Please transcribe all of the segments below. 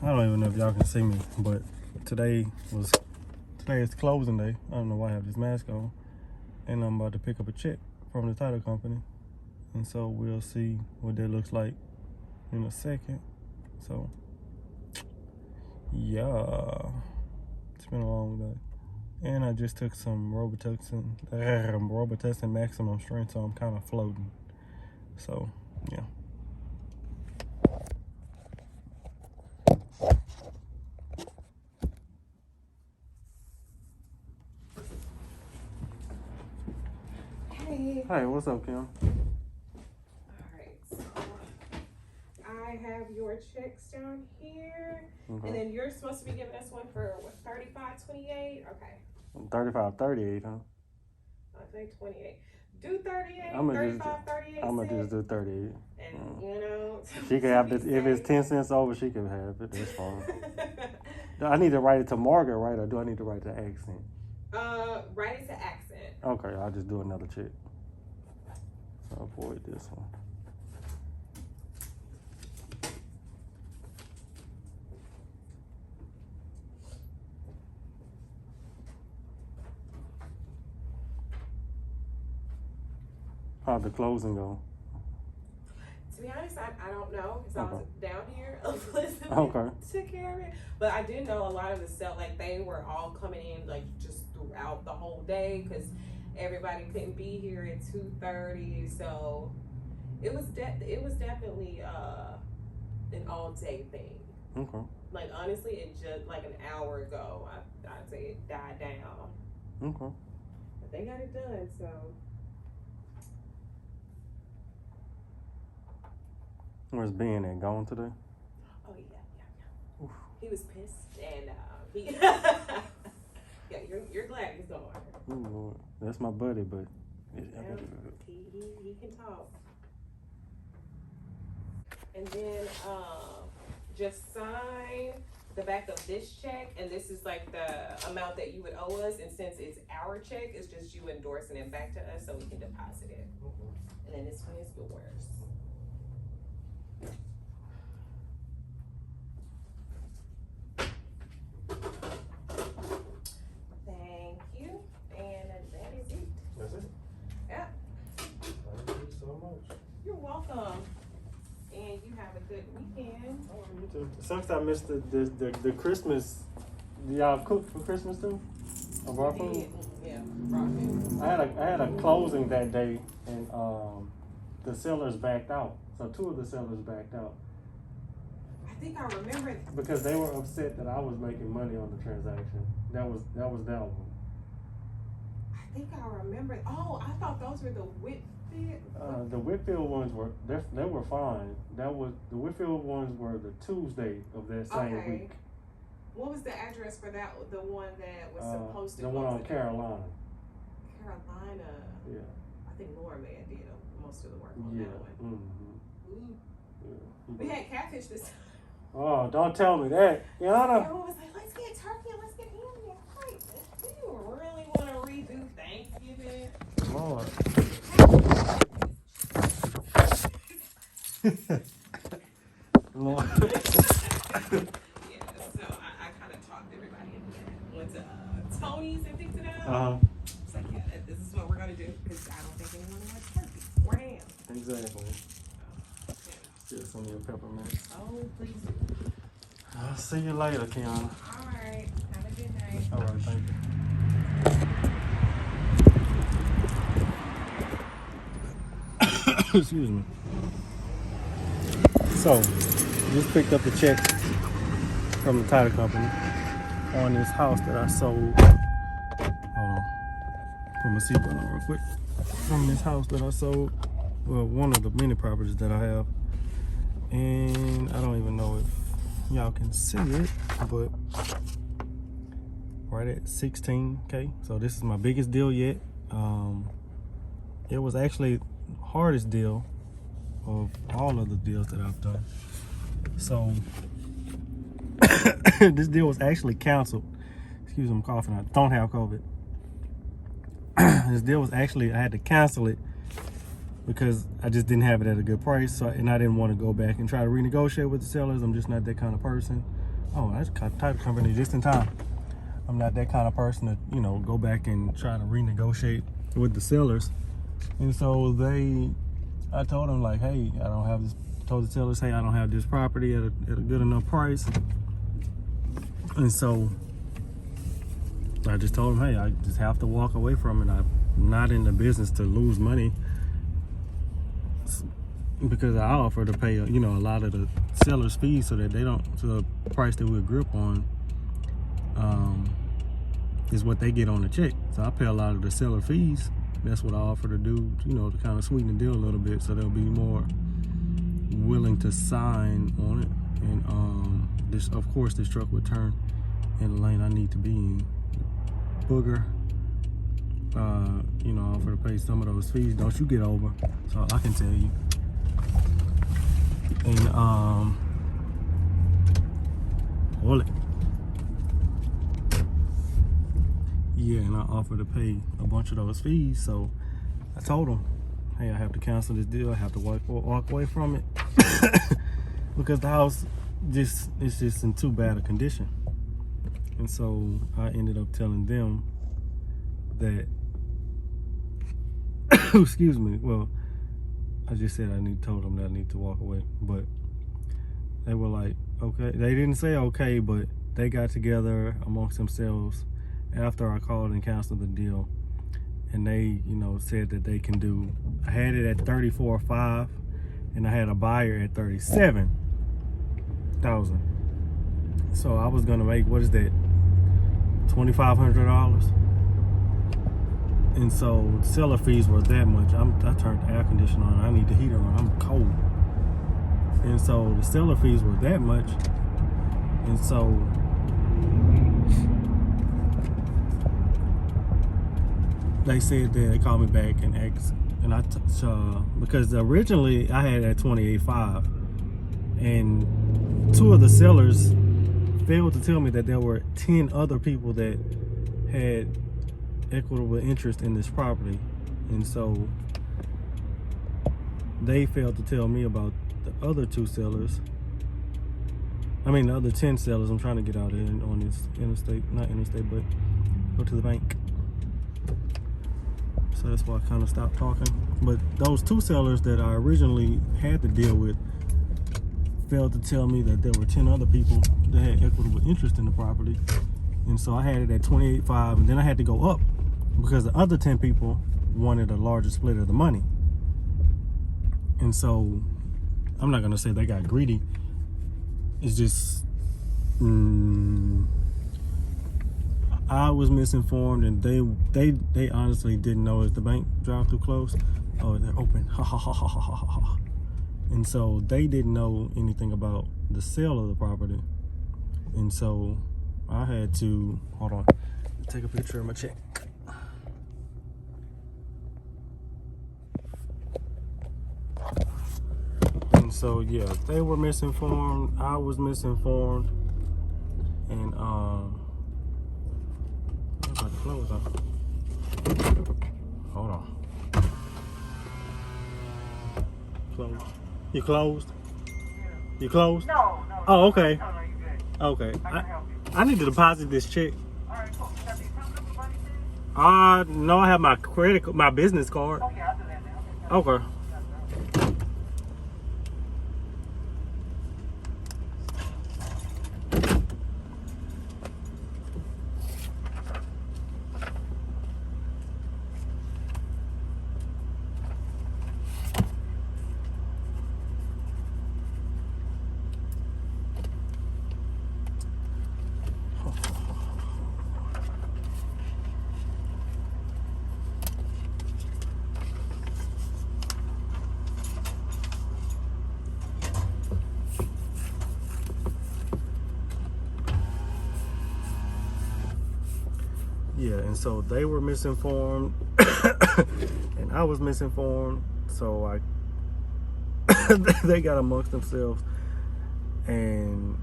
I don't even know if y'all can see me, but today is closing day. I don't know why I have this mask on, and I'm about to pick up a check from the title company, and so we'll see what that looks like in a second. So yeah, it's been a long day, and I just took some Robitussin maximum strength, so I'm kind of floating. So yeah. Hey, what's up, Kim? Alright, so I have your checks down here. Okay. And then you're supposed to be giving us one for what, $35.28? Okay. 35.38, huh? I say 28. Do 38, I'm 38. gonna just do 38. And you know, She can have this. If it's 10 cents over, she can have it. That's fine. I need to write it to Margaret, right? Or do I need to write it to accent? Write it to accent. Okay, I'll just do another check. So avoid this one. How'd the closing go? To be honest, I don't know, because I was down here. Elizabeth took care of it. But I did know a lot of the stuff, like they were all coming in like just throughout the whole day, because everybody couldn't be here at 2:30. So it was definitely an all day thing. Okay. Like honestly, it just like an hour ago, I'd say it died down. Okay. But they got it done, so. Where's Ben at? Gone today? Oh yeah. Oof. He was pissed, and he yeah, you're glad he's gone. Ooh, that's my buddy, but he can talk. And then just sign the back of this check, and this is like the amount that you would owe us, and since it's our check, it's just you endorsing it back to us so we can deposit it. And then this one is yours. Thank you, and that is it. That's it? Yeah. Thank you so much. You're welcome. And you have a good weekend. Oh, you too. Sucks I missed the Christmas. Do y'all cook for Christmas too? Or brought food? Yeah, brought food. I had a closing that day, and the sellers backed out. So 2 of the sellers backed out. I think I remember because they were upset that I was making money on the transaction. That was that one. I think I remember. Oh, I thought those were the Whitfield. The Whitfield ones were they were fine. The Whitfield ones were the Tuesday of that same week. What was the address for that? The one that was supposed to. The one on Carolina. Carolina. Yeah. I think Laura May did most of the work on that one. Mm-hmm. Yeah. We had catfish this time. Oh, don't tell me that. Yana. Everyone was like, let's get turkey and let's get ham. Like, do you really want to redo Thanksgiving? Lord. Lord. Yeah, so I kind of talked everybody into that. Went to Tony's and picked it up. It's like, yeah, this is what we're going to do, because I don't think anyone wants turkey or ham. Exactly. Still some of your peppermint. Oh, please do. I'll see you later, Kiana. All right. Have a good night. All right, thank you. Excuse me. So, just picked up the check from the title company on this house that I sold. Hold on. Put my seatbelt on real quick. From this house that I sold. Well, one of the many properties that I have. And I don't even know if y'all can see it, but right at 16K. So this is my biggest deal yet. It was actually the hardest deal of all of the deals that I've done. So this deal was actually canceled. Excuse me, I'm coughing. I don't have COVID. This deal was actually, I had to cancel it because I just didn't have it at a good price. So, and I didn't want to go back and try to renegotiate with the sellers. I'm just not that kind of person. Oh, that's title company just in time. I'm not that kind of person to, you know, go back and try to renegotiate with the sellers. And so I told them like, hey, I don't have this. Told the sellers, hey, I don't have this property at a good enough price. And so I just told them, hey, I just have to walk away from it. I'm not in the business to lose money, because I offer to pay, you know, a lot of the seller's fees so that they don't, so the price that we agree upon is what they get on the check. So I pay a lot of the seller fees. That's what I offer to do, you know, to kind of sweeten the deal a little bit, so they'll be more willing to sign on it. And this, of course, this truck would turn in the lane I need to be in. Booger, you know, I offer to pay some of those fees. Don't you get over, so I can tell you. And wallet. Yeah, and I offer to pay a bunch of those fees. So I told them, hey, I have to cancel this deal. I have to walk away from it because the house is just in too bad a condition. And so I ended up telling them that, excuse me, well, I just said told them that I need to walk away, but they were like, okay. They didn't say okay, but they got together amongst themselves after I called and canceled the deal, and they, you know, said that they can do. I had it at $34,500, and I had a buyer at $37,000. So I was gonna make, what is that, $2,500? And so the seller fees were that much. I turned the air conditioner on. I need the heater on. I'm cold. And so the seller fees were that much. And so they said that they called me back and asked, and because originally I had it at $28,500, and two of the sellers failed to tell me that there were 10 other people that had equitable interest in this property. And so they failed to tell me about the other two sellers. I mean, the other 10 sellers. I'm trying to get out on this interstate, not interstate, but go to the bank. So that's why I kind of stopped talking. But those two sellers that I originally had to deal with failed to tell me that there were 10 other people that had equitable interest in the property. And so I had it at $28,500, and then I had to go up because the other 10 people wanted a larger split of the money. And so I'm not gonna say they got greedy. It's just I was misinformed, and they honestly didn't know if the bank drive-through closed. Oh, they're open. Ha ha ha ha ha ha ha. And so they didn't know anything about the sale of the property. And so I had to, hold on, take a picture of my check. And so, yeah, they were misinformed. I was misinformed. And, I'm about to close up. Hold on. Closed. You closed? You closed? No. Oh, okay. No, you're good. Okay. I can help you. I need to deposit this check. All right, cool. You got the account number, buddy? No, I have my my business card. Oh, yeah, I'll do that now. Okay. Yeah, and so they were misinformed, and I was misinformed. So they got amongst themselves, and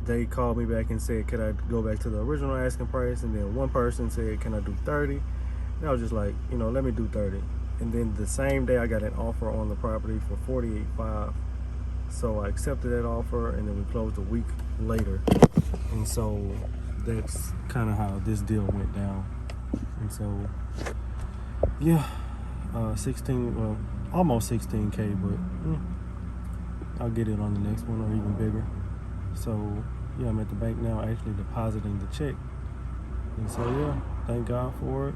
they called me back and said, could I go back to the original asking price? And then one person said, can I do 30? And I was just like, you know, let me do 30. And then the same day I got an offer on the property for $48,500. So I accepted that offer, and then we closed a week later. And so that's kind of how this deal went down. And so, yeah, 16, well, almost 16K, but I'll get it on the next one or even bigger. So, yeah, I'm at the bank now actually depositing the check. And so, yeah, thank God for it.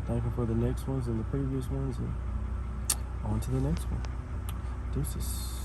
Thank Him for the next ones and the previous ones. And on to the next one. Deuces.